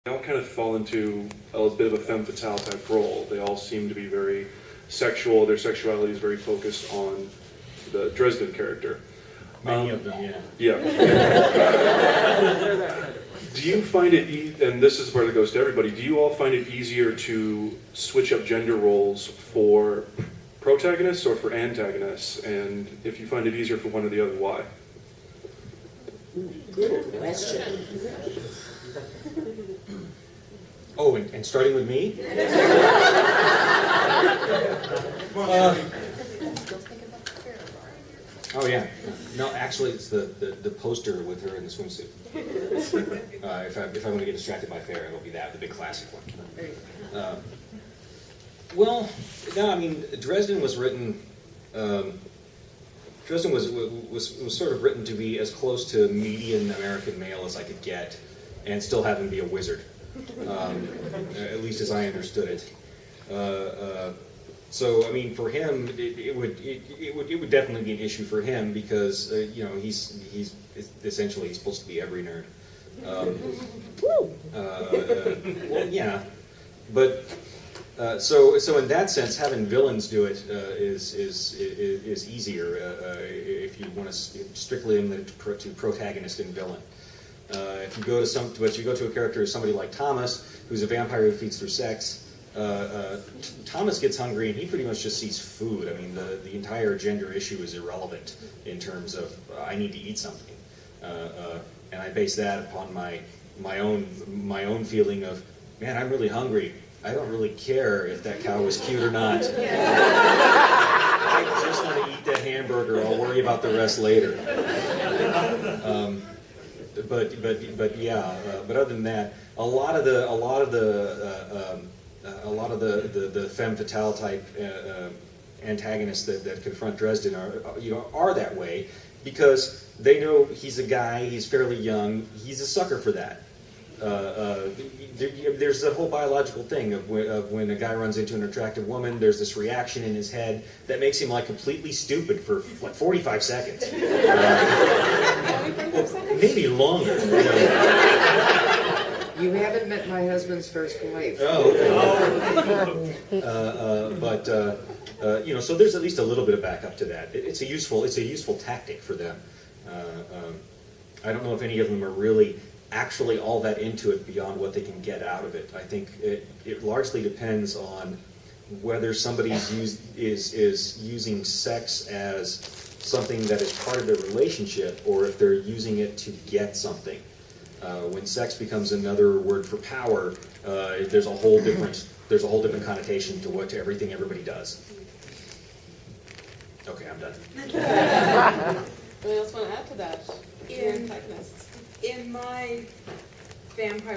They all kind of fall into a bit of a femme fatale type role. They all seem to be very sexual. Their sexuality is very focused on the Dresden character. Many of them, yeah. Yeah. Do you find it, and this is where it goes to everybody, do you all find it easier to switch up gender roles for protagonists or for antagonists? And if you find it easier for one or the other, why? Good question. Oh, and starting with me? Oh yeah. No, actually, it's the poster with her in the swimsuit. If I want to get distracted by Fair, it'll be that, the big classic one. Well, no, I mean, Dresden was written. Dresden was sort of written to be as close to median American male as I could get, and still have him be a wizard. At least as I understood it. So I mean, for him, it would definitely be an issue for him because you know he's essentially supposed to be every nerd. Well, yeah, but so in that sense, having villains do it is easier if you want to strictly limit it to protagonist and villain. If you go to a character as somebody like Thomas, who's a vampire who feeds through sex. Thomas gets hungry and he pretty much just sees food. I mean, the entire gender issue is irrelevant in terms of I need to eat something, and I base that upon my own feeling of, man, I'm really hungry. I don't really care if that cow was cute or not. I just want to eat that hamburger. I'll worry about the rest later. But yeah. But other than that, a lot of the femme fatale type antagonists that confront Dresden are that way because they know he's a guy, he's fairly young, he's a sucker for that. There's that whole biological thing of when a guy runs into an attractive woman, there's this reaction in his head that makes him like completely stupid for like 45 seconds. Maybe longer. You haven't met my husband's first wife. Oh, okay. So there's at least a little bit of backup to that. It's a useful tactic for them. I don't know if any of them are really actually all that into it beyond what they can get out of it. I think it largely depends on whether somebody is using sex as something that is part of their relationship or if they're using it to get something. When sex becomes another word for power, there's a whole different connotation to everything everybody does. Okay, I'm done. Anybody else want to add to that? In my vampire